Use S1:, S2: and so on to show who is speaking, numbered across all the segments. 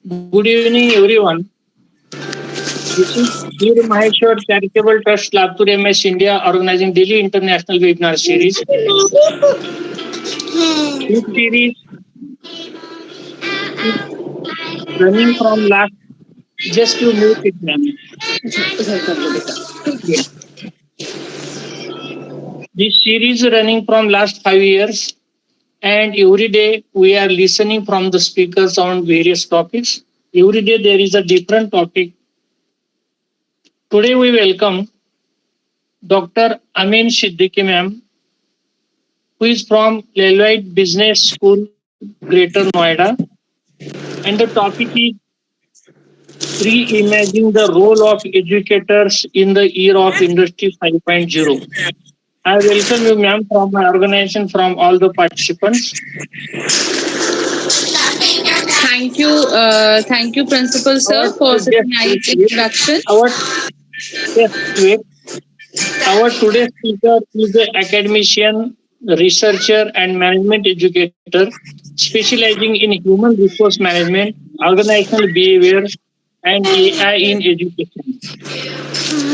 S1: Good evening, everyone. This is Veer Maheshwar Charitable Trust Latur MS India organizing daily international webinar series. This series is running from last just you mute it, ma'am. Yeah. This series is running from last 5 years, and every day we are listening from the speakers on various topics. Every day there is a different topic. Today we welcome Dr. Amin Siddiqui ma'am, who is from LLOYD Business School, Greater Noida. And the topic is reimagining the role of educators in the era of Industry 5.0. I welcome you, ma'am, from my organization, from all the participants.
S2: Thank you, Principal Sir, for such a nice introduction.
S1: Wait. Our today's speaker is an academician, researcher, and management educator specializing in human resource management, organizational behavior, and AI in education.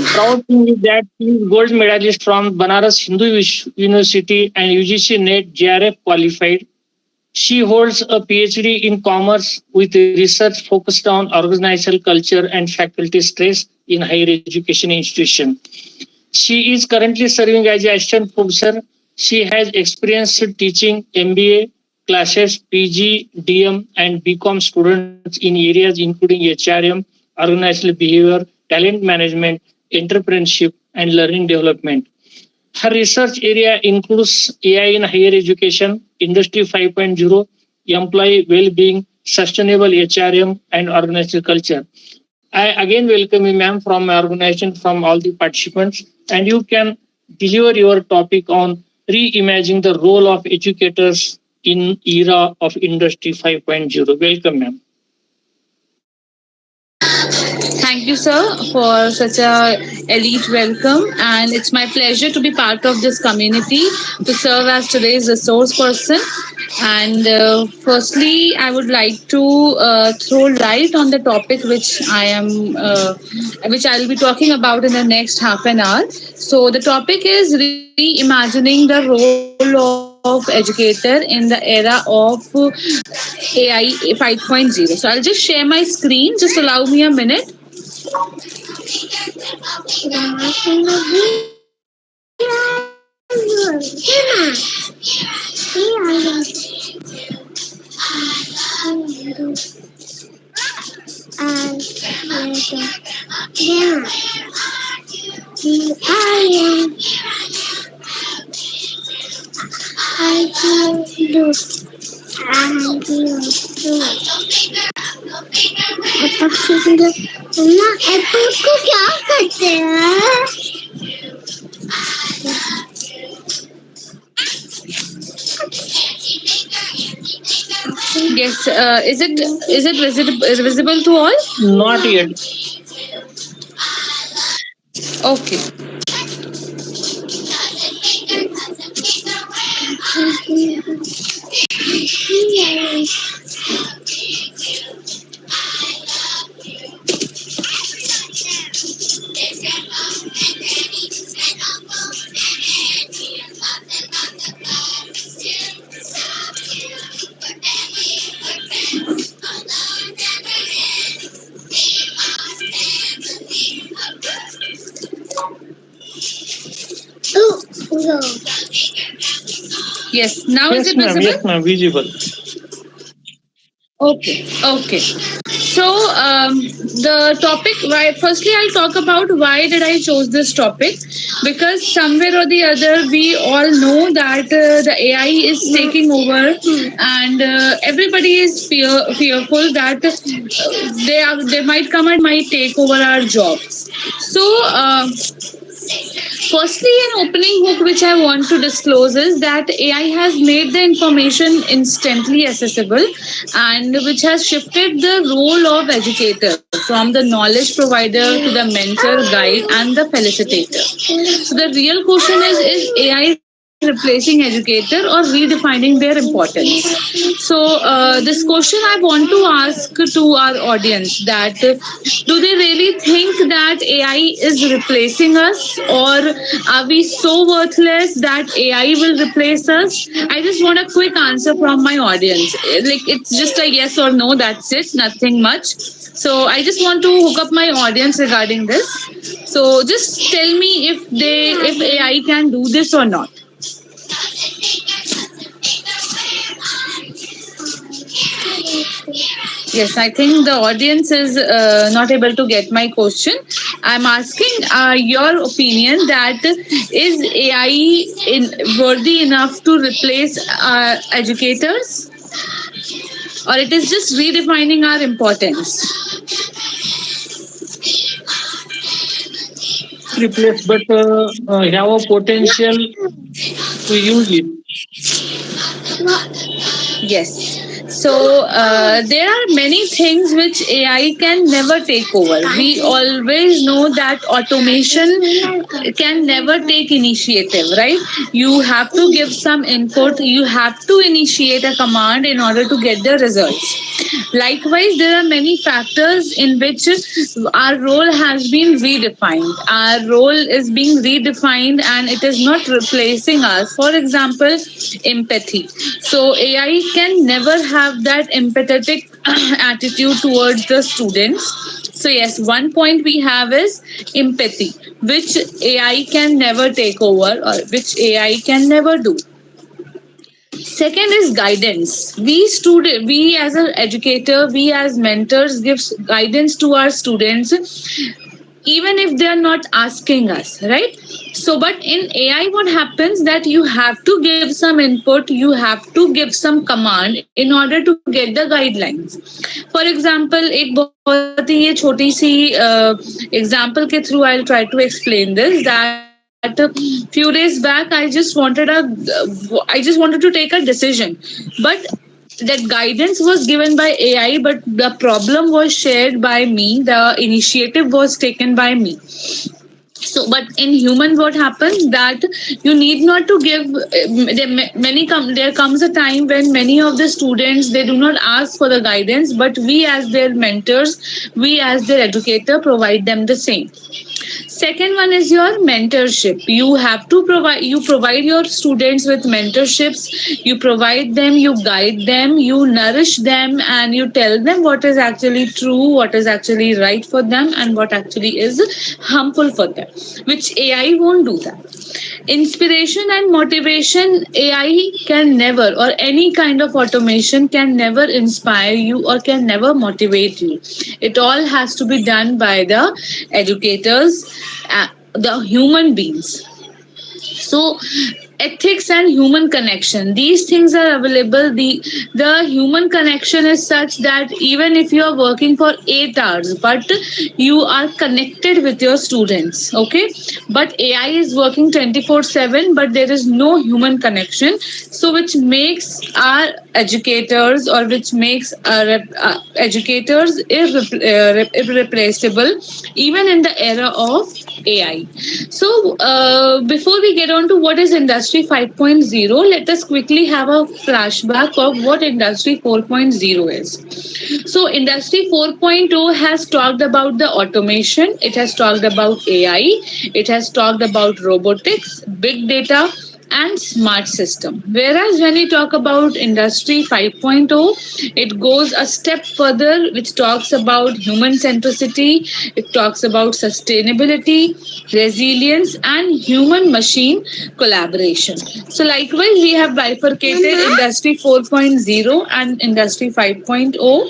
S1: Proud thing is that she is gold medalist from Banaras Hindu University and UGC NET JRF qualified. She holds a PhD in commerce with research focused on organizational culture and faculty stress in higher education institution. She is currently serving as an assistant professor. She has experience teaching MBA classes, PG, DM, and BCom students in areas including HRM, organizational behavior, talent management, entrepreneurship, and learning development. Her research area includes AI in higher education, Industry 5.0, employee well-being, sustainable HRM, and organizational culture. I again welcome you, ma'am, from my organization, from all the participants, and you can deliver your topic on reimagining the role of educators in era of Industry 5.0. Welcome, ma'am.
S2: Thank you, sir, for such a elite welcome, and it's my pleasure to be part of this community to serve as today's resource person. And firstly, I would like to throw light on the topic which I'll be talking about in the next half an hour. So the topic is reimagining the role of educator in the era of AI 5.0. So I'll just share my screen. Just allow me a minute.
S3: Apple को क्या करते हैं
S2: Yes, is it visible to all?
S1: Not yet.
S2: Okay. Yes. Now is
S1: Yes,
S2: it
S1: ma'am.
S2: visible?
S1: Yes, ma'am. Visible.
S2: Okay. So the topic. Why? Firstly, I'll talk about why did I chose this topic, because somewhere or the other we all know that the AI is taking over, and everybody is fearful that they might come and might take over our jobs. So. Firstly, an opening hook which I want to disclose is that AI has made the information instantly accessible, and which has shifted the role of educator from the knowledge provider to the mentor, guide, and the facilitator. So the real question is AI replacing educator or redefining their importance? So this question I want to ask to our audience, that do they really think that AI is replacing us, or are we so worthless that AI will replace us? I just want a quick answer from my audience. Like, it's just a yes or no, that's it, nothing much. So I just want to hook up my audience regarding this. So just tell me if AI can do this or not. Yes, I think the audience is not able to get my question. I'm asking your opinion, that is AI worthy enough to replace educators, or it is just redefining our importance?
S1: Replace, but have a potential to use it.
S2: Yes. So there are many things which AI can never take over. We always know that automation can never take initiative, right? You have to give some input, you have to initiate a command in order to get the results. Likewise, there are many factors in which our role has been redefined. Our role is being redefined and it is not replacing us. For example, empathy. So AI can never have that empathetic attitude towards the students. So yes, one point we have is empathy, which AI can never take over, or which AI can never do. Second is guidance. We as an educator, we as mentors give guidance to our students, even if they are not asking us, right? So but in AI, what happens, that you have to give some input, you have to give some command in order to get the guidelines. For example, एक बहुत ही ये छोटी सी example के through I try to explain this, that few days back I just wanted to take a decision, but that guidance was given by AI, but the problem was shared by me, the initiative was taken by me. So but in human, what happens, that you need not to give there comes a time when many of the students, they do not ask for the guidance, but we as their mentors, we as their educator provide them the same. Second one is your mentorship. You have to provide your students with mentorships. You provide them, you guide them, you nourish them, and you tell them what is actually true, what is actually right for them, and what actually is harmful for them, which AI won't do that. Inspiration and motivation, AI can never, or any kind of automation can never inspire you or can never motivate you. It all has to be done by the educators, the human beings. So ethics and human connection, these things are available. The human connection is such that even if you are working for 8 hours, but you are connected with your students, okay, but AI is working 24/7, but there is no human connection. So which makes our educators, or which makes our educators irreplaceable, even in the era of AI. So, before we get on to what is Industry 5.0, let us quickly have a flashback of what Industry 4.0 is. So, Industry 4.0 has talked about the automation, it has talked about AI, it has talked about robotics, big data, and smart system. Whereas when we talk about Industry 5.0, it goes a step further, which talks about human centricity, it talks about sustainability, resilience, and human machine collaboration. So, likewise, we have bifurcated Industry 4.0 and Industry 5.0.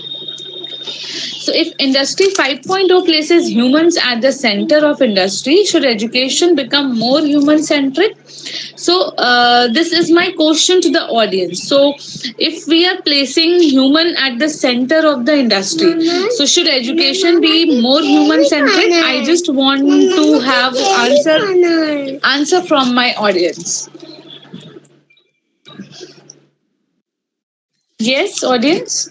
S2: So, if Industry 5.0 places humans at the center of industry, should education become more human centric? So, this is my question to the audience. So, if we are placing human at the center of the industry, so should education be more human centric? I just want to have answer from my audience. Yes, audience.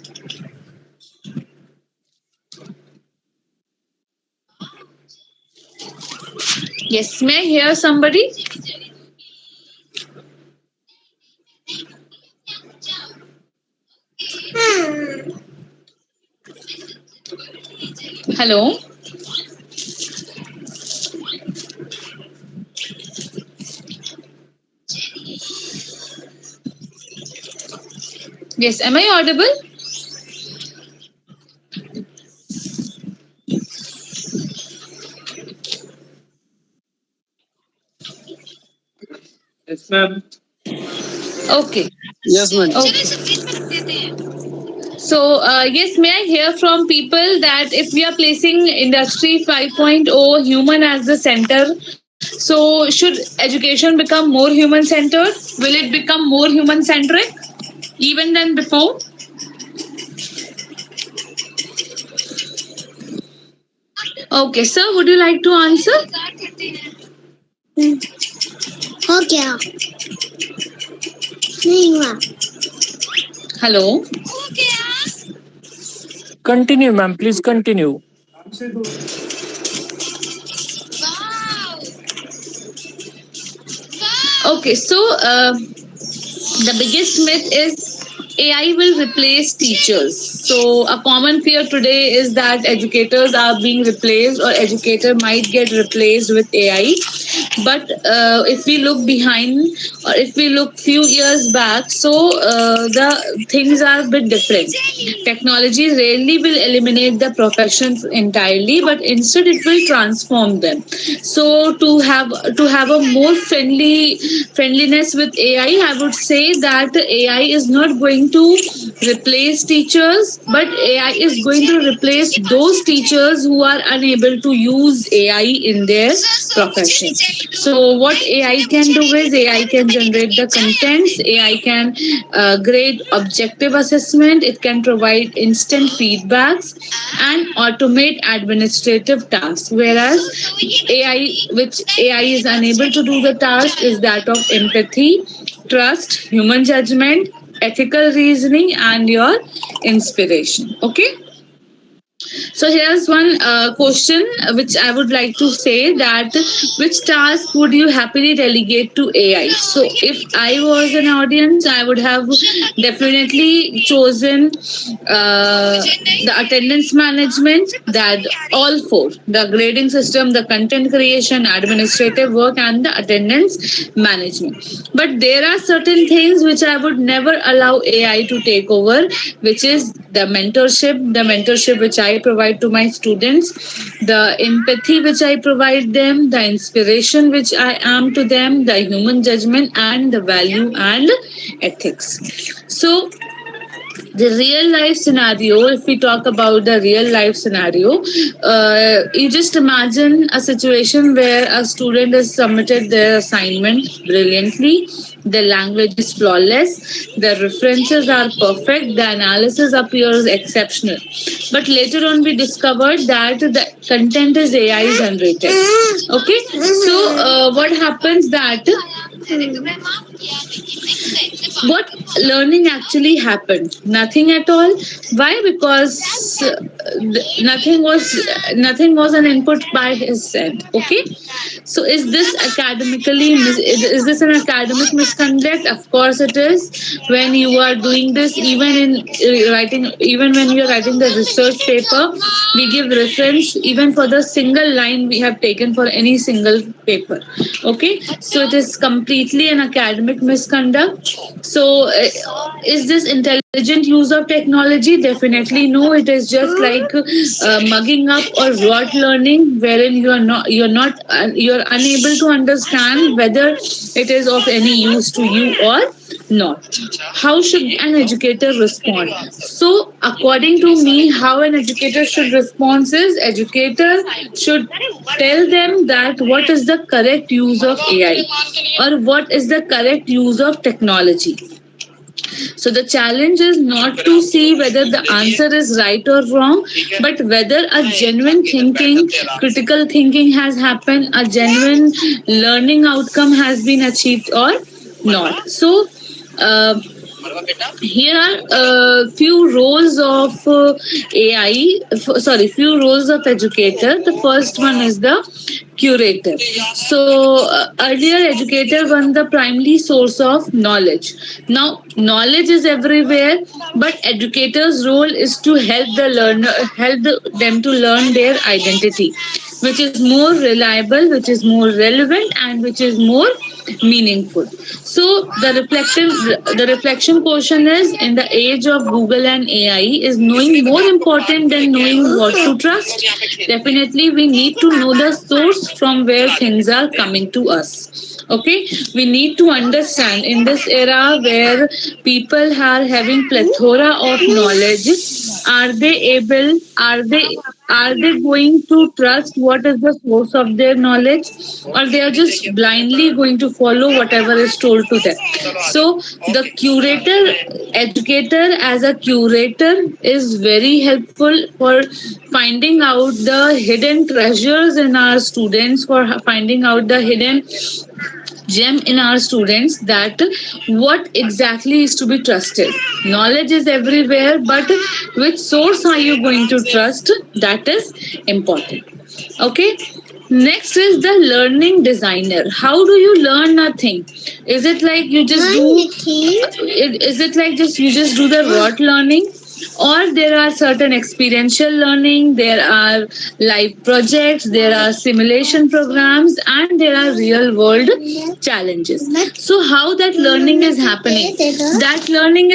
S2: Yes, may I hear somebody? Hello. Yes, am I audible?
S1: Yes, ma'am.
S2: Okay.
S4: Yes, madam.
S2: Okay. So, yes, may I hear from people that if we are placing Industry 5.0 human as the center, so should education become more human centered? Will it become more human centric even than before? Okay, sir, would you like to answer?
S3: हो गया नहीं हुआ
S2: Hello.
S1: Continue, ma'am. Please continue.
S2: Okay, so the biggest myth is AI will replace teachers. So a common fear today is that educators are being replaced or educator might get replaced with AI. But if we look behind or if we look few years back, so the things are a bit different. Technology rarely will eliminate the professions entirely, but instead it will transform them. So to have a more friendliness with AI, I would say that AI is not going to replace teachers, but AI is going to replace those teachers who are unable to use AI in their profession. So what AI can do is AI can generate the contents, AI can grade objective assessment, it can provide instant feedbacks and automate administrative tasks. Whereas which AI is unable to do the task is that of empathy, trust, human judgment, ethical reasoning, and your inspiration. Okay. So here's one question which I would like to say that which task would you happily delegate to AI? So if I was an audience, I would have definitely chosen the attendance management, that all four, the grading system, the content creation, administrative work, and the attendance management. But there are certain things which I would never allow AI to take over, which is the mentorship which I provide to my students, the empathy which I provide them, the inspiration which I am to them, the human judgment, and the value and ethics. So the real life scenario, if we talk about the real life scenario, you just imagine a situation where a student has submitted their assignment brilliantly, the language is flawless, the references are perfect, the analysis appears exceptional, but later on we discovered that the content is AI generated. Okay, so what happens that what learning actually happened? Nothing at all. Why? Because nothing was an input by his end. Okay, so is this is this an academic misconduct? Of course it is. When you are doing this, even when you are writing the research paper, we give reference even for the single line we have taken for any single paper. Okay, so it is completely an academic misconduct. So is this intelligent use of technology? Definitely no. It is just like mugging up or rote learning, wherein you're unable to understand whether it is of any use to you or not. How should an educator respond? So according to me, how an educator should respond is educator should tell them that what is the correct use of AI or what is the correct use of technology. So the challenge is not to see whether the answer is right or wrong, but whether a genuine thinking, critical thinking has happened, a genuine learning outcome has been achieved or not. So uh, Here are few roles of few roles of educator. The first one is the curator. So earlier, educator was the primary source of knowledge. Now, knowledge is everywhere, but educator's role is to help them to learn their identity, which is more reliable, which is more relevant, and which is more meaningful. So the reflection question is, in the age of Google and AI, is knowing more important than knowing what to trust? Definitely we need to know the source from where things are coming to us. Okay, we need to understand in this era where people are having plethora of knowledge, are they going to trust what is the source of their knowledge, or they are just blindly going to follow whatever is told to them? So the curator, educator as a curator, is very helpful for finding out the hidden treasures in our students, for finding out the hidden gem in our students, that what exactly is to be trusted. Knowledge is everywhere, but which source are you going to trust? That is important. Okay. Next is the learning designer. How do you learn a thing? Is it like you just is it like just you just do the rote learning, or there are certain experiential learning, there are live projects, there are simulation programs, and there are real world challenges? So how that learning is happening? That learning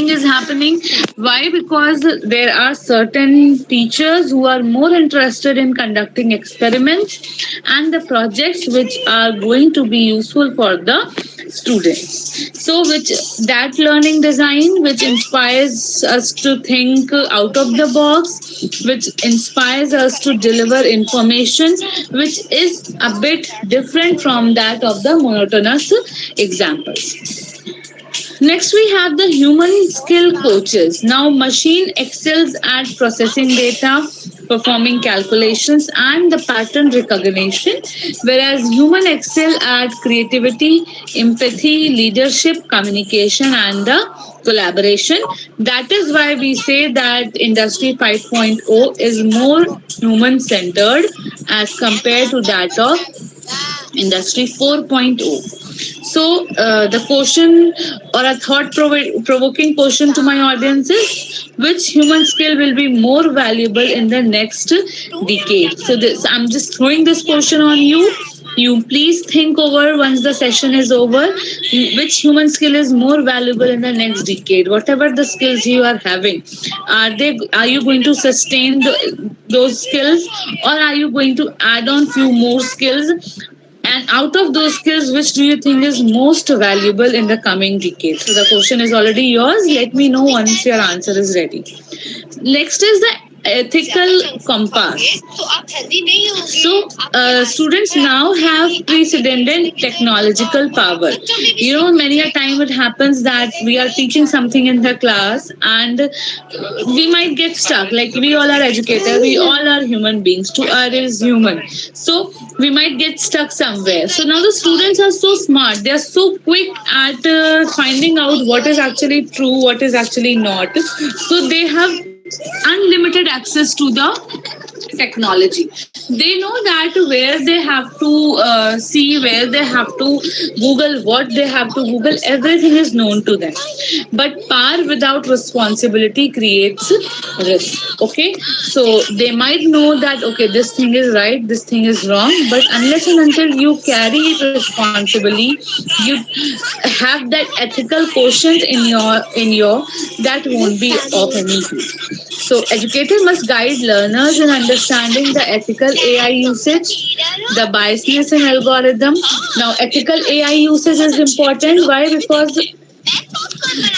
S2: is happening why? Because there are certain teachers who are more interested in conducting experiments and the projects which are going to be useful for the students. So which that learning design which inspires us to think out of the box, which inspires us to deliver information which is a bit different from that of the monotonous examples. Next, we have the human skill coaches. Now, machine excels at processing data, performing calculations, and the pattern recognition, whereas human excel at creativity, empathy, leadership, communication, and the collaboration. That is why we say that Industry 5.0 is more human centered as compared to that of Industry 4.0. So, the question or a thought provoking question to my audience is, which human skill will be more valuable in the next decade? So, I'm just throwing this question on you. You please think over once the session is over. Which human skill is more valuable in the next decade? Whatever the skills you are having, are you going to sustain those skills, or are you going to add on few more skills? And out of those skills, which do you think is most valuable in the coming decade? So the question is already yours. Let me know once your answer is ready. Next is the ethical compass. So students now have precedented technological power. Many a time it happens that we are teaching something in the class and we might get stuck. Like, we all are educators, we all are human beings. To err is human. So we might get stuck somewhere. So now the students are so smart. They are so quick at finding out what is actually true, what is actually not. So they have unlimited access to the technology. They know that where they have to see, where they have to Google, what they have to Google, everything is known to them. But power without responsibility creates risk. Okay, so they might know that, okay, this thing is right, this thing is wrong, but unless and until you carry it responsibly, you have that ethical quotient in your that won't be of any use. So educators must guide learners in understanding the ethical AI usage, the biasness in algorithm. Now, ethical AI usage is important. Why? Because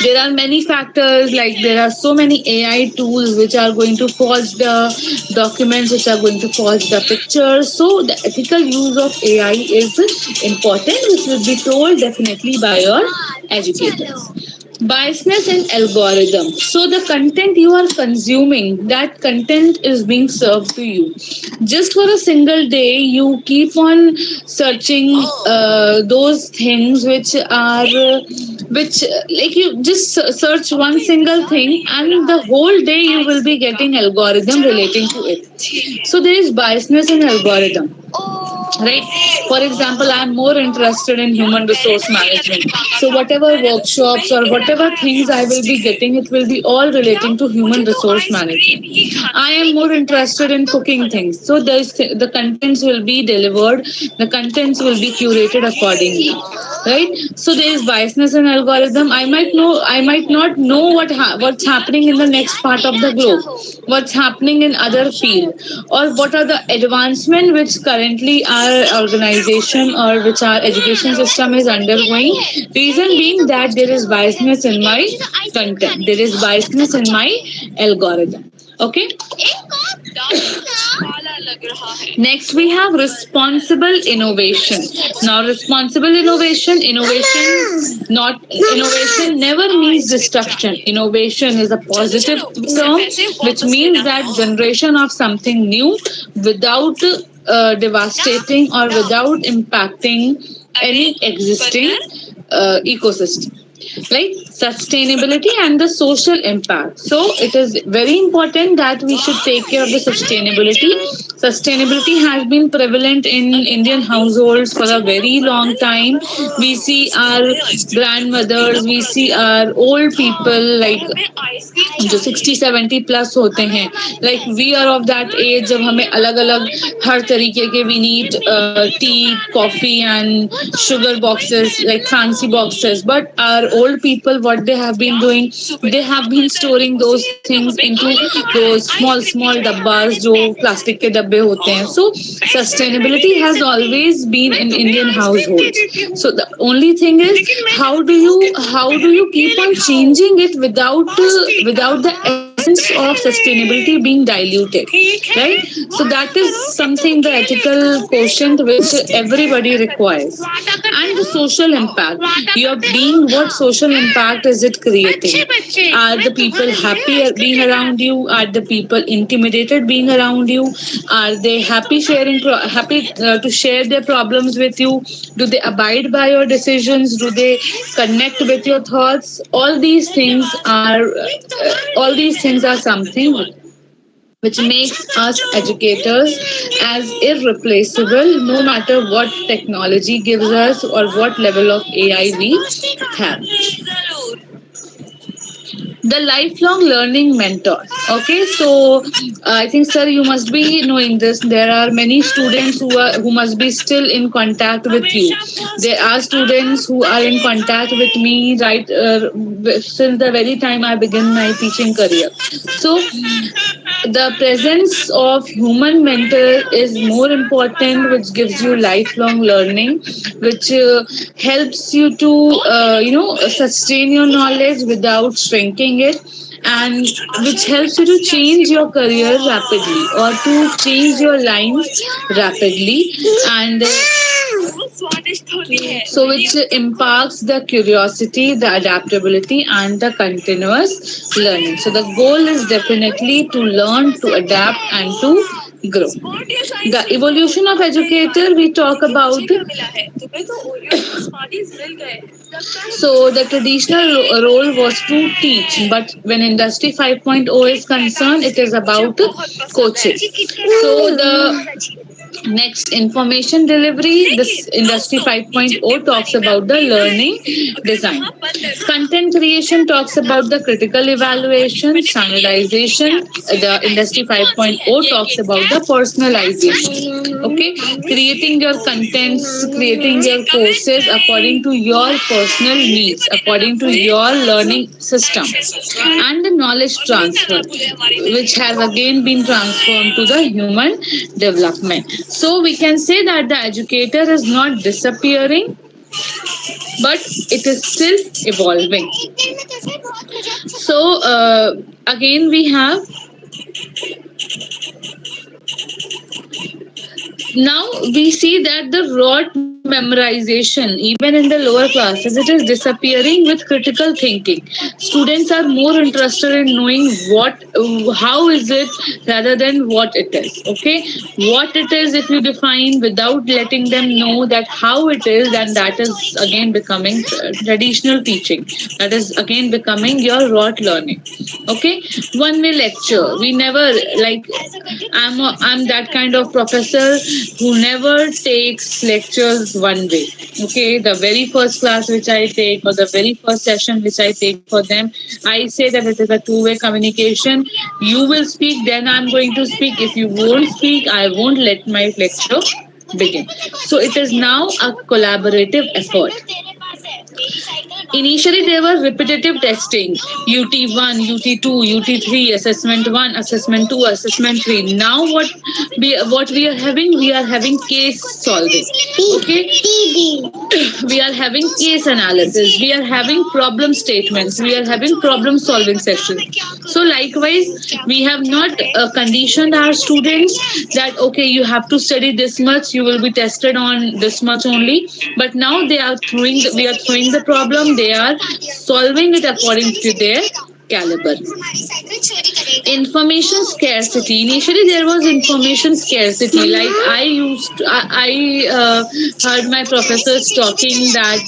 S2: there are many factors, like there are so many AI tools which are going to forge the documents, which are going to forge the pictures. So the ethical use of AI is important, which will be told definitely by your educators. Biasness in algorithm. So the content you are consuming, that content is being served to you. Just for a single day, you keep on searching those things which like you just search one single thing, and the whole day you will be getting algorithm relating to it. So there is biasness in algorithm, right? For example, I'm more interested in human resource management, so whatever workshops or whatever things I will be getting, it will be all relating to human resource management. I am more interested in cooking things, so the contents will be delivered, the contents will be curated accordingly, right? So there is biasness in algorithm. I might not know what's happening in the next part of the globe, what's happening in other field, or what are the advancement which currently our organization or which our education system is undergoing. Reason being that there is biasness in my content, there is biasness in my algorithm. Okay. Next, we have responsible innovation. Now, responsible innovation, not innovation, never means destruction. Innovation is a positive term, which means that generation of something new without devastating or without impacting any existing ecosystem, like sustainability and the social impact. So it is very important that we should take care of the sustainability. Sustainability has been prevalent in Indian households for a very long time. We see our grandmothers, we see our old people, like जो 60-70 plus होते हैं, like we are of that age जब हमें अलग अलग हर तरीके के we need tea coffee and sugar boxes, like fancy boxes, but our old people, what they have been doing, they have been storing those things into those small dabbas जो plastic के डब्बे होते हैं. So sustainability has always been in Indian households. So the only thing is, how do you keep on changing it without the essence of sustainability being diluted, right? So that is something, the ethical quotient which everybody requires. And the social impact, you're being, what social impact is it creating? Are the people happy being around you? Are the people intimidated being around you? Are they happy to share their problems with you? Do they abide by your decisions? Do they connect with your thoughts? All these things are something which makes us educators as irreplaceable, no matter what technology gives us or what level of AI we have. The lifelong learning mentor. Okay, so I think, sir, you must be knowing this. There are many students who must be still in contact with you. There are students who are in contact with me, right, since the very time I began my teaching career. So the presence of human mentor is more important, which gives you lifelong learning, which helps you to sustain your knowledge without shrinking it, and which helps you to change your career rapidly or to change your lines rapidly, and so which impacts the curiosity, the adaptability, and the continuous learning. So the goal is definitely to learn, to adapt, and to grow. The evolution of educator, we talk about. So the traditional role was to teach, but when Industry 5.0 is concerned, it is about coaching. So the next, information delivery. This Industry 5.0 talks about the learning design. Content creation talks about the critical evaluation, standardization. The Industry 5.0 talks about the personalization. Okay, creating your contents, creating your courses according to your personal needs, according to your learning system, and the knowledge transfer, which has again been transformed to the human development. So we can say that the educator is not disappearing, but it is still evolving. So again we have, now we see that the role memorization, even in the lower classes, it is disappearing with critical thinking. Students are more interested in knowing how is it rather than what it is. Okay, what it is, if you define without letting them know that how it is, then that is again becoming traditional teaching. That is again becoming your rote learning. Okay, one way lecture. We never like. I'm that kind of professor who never takes lectures one way. Okay, the very first class which I take or the very first session which I take for them, I say that it is a two-way communication. You will speak, then I'm going to speak. If you won't speak, I won't let my lecture begin. So it is now a collaborative effort. Initially, there was repetitive testing, UT1, UT2, UT3, assessment 1, assessment 2, assessment 3. Now, what we are having, we are having case solving. Okay, we are having case analysis, we are having problem statements, we are having problem solving sessions. So likewise, we have not conditioned our students that okay, you have to study this much, you will be tested on this much only. But now we are throwing the problem, they are solving it according to their caliber. Information scarcity. Initially, there was information scarcity. Like I heard my professors talking that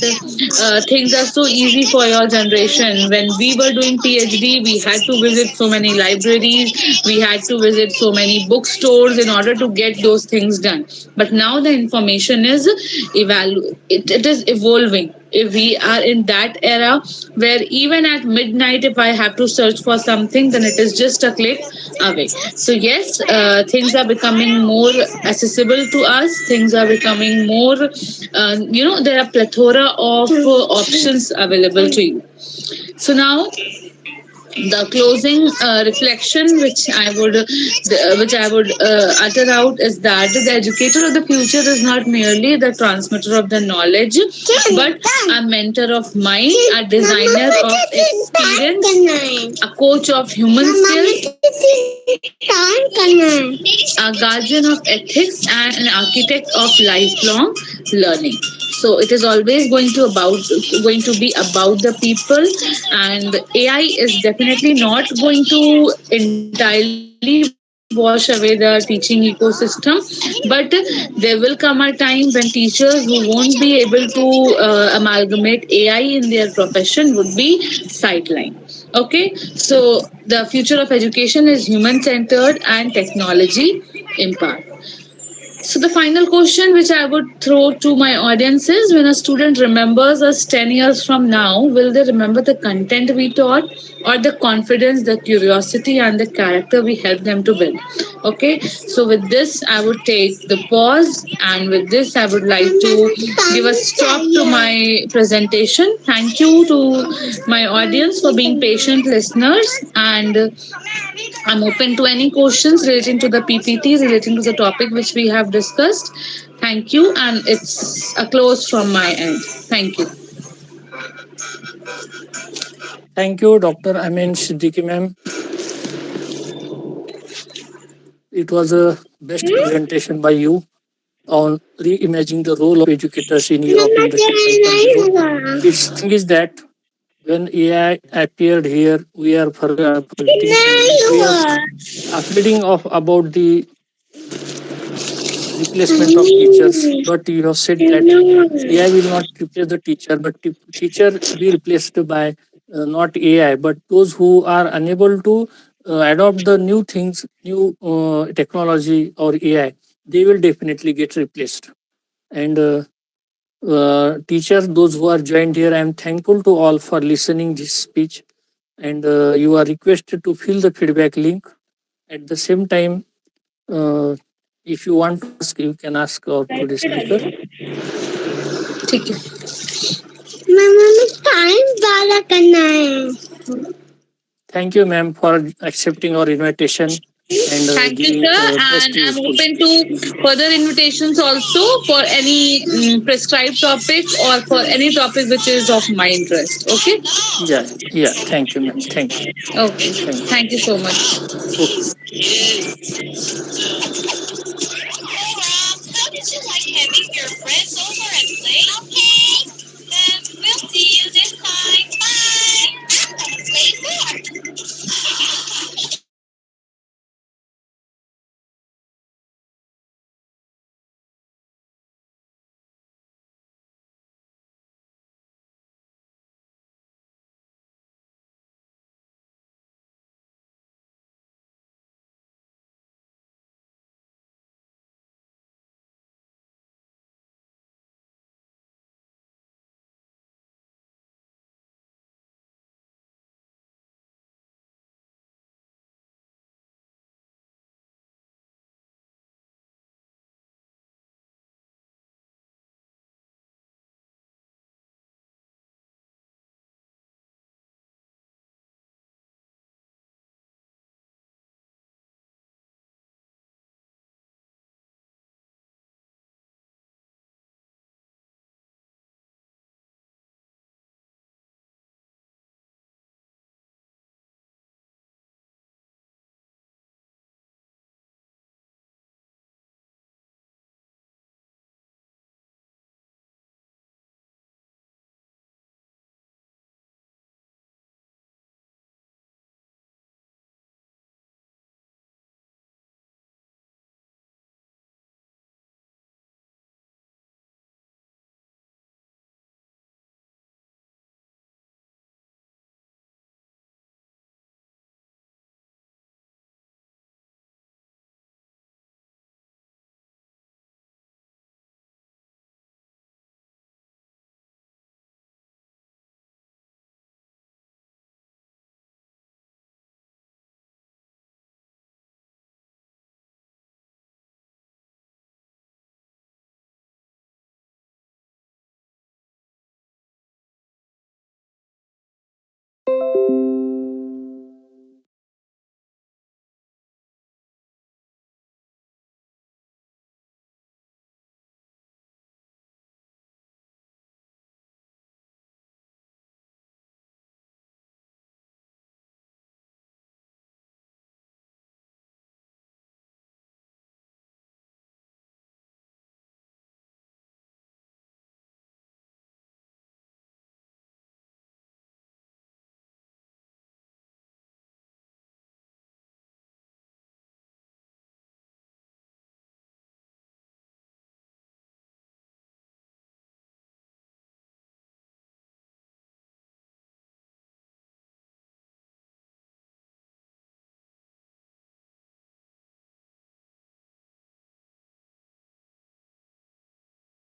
S2: things are so easy for your generation. When we were doing PhD, we had to visit so many libraries, we had to visit so many bookstores in order to get those things done. But now the information is it is evolving. If we are in that era where even at midnight, if I have to search for something, then it is just a click away. So yes, things are becoming more accessible to us, things are becoming more there are plethora of options available to you. So now the closing reflection which I would utter out is that the educator of the future is not merely the transmitter of the knowledge, but a mentor of mind, a designer of experience, a coach of human skills, a guardian of ethics, and an architect of lifelong learning. So it is always going to be about the people, and AI is definitely not going to entirely wash away the teaching ecosystem. But there will come a time when teachers who won't be able to amalgamate AI in their profession would be sidelined. Okay, so the future of education is human centered and technology empowered. So the final question which I would throw to my audience is, when a student remembers us 10 years from now, will they remember the content we taught, or the confidence, the curiosity, and the character we helped them to build? Okay, so with this, I would take the pause, and with this, I would like to give a stop to my presentation. Thank you to my audience for being patient listeners, and I'm open to any questions relating to the PPT, relating to the topic which we have discussed. Thank you, and it's a close from my end. Thank you.
S1: Thank you, Dr. Amin Siddiqui ma'am. It was a best presentation by you on reimagining the role of educators in Europe in the 2020. Its thing is that when AI appeared here, we are afraid of about the replacement of teachers. But you have said that AI will not replace the teacher, but teacher be replaced by not AI, but those who are unable to adopt the new things, new technology or AI, they will definitely get replaced. And teachers, those who are joined here, I am thankful to all for listening this speech. And you are requested to fill the feedback link. At the same time, if you want to ask, you can ask our today's speaker.
S2: ठीक है.
S3: Time ज्यादा करना है.
S1: Thank you, ma'am, for accepting our invitation and
S2: Thank you,
S1: giving
S2: sir.
S1: best
S2: And I'm
S1: useful
S2: open
S1: speech.
S2: to further invitations also for any prescribed topic or for any topic which is of my interest. Okay?
S1: Yeah, yeah. Thank you, ma'am. Thank you.
S2: Okay.
S1: Thank you.
S2: Thank you so much.
S1: Okay.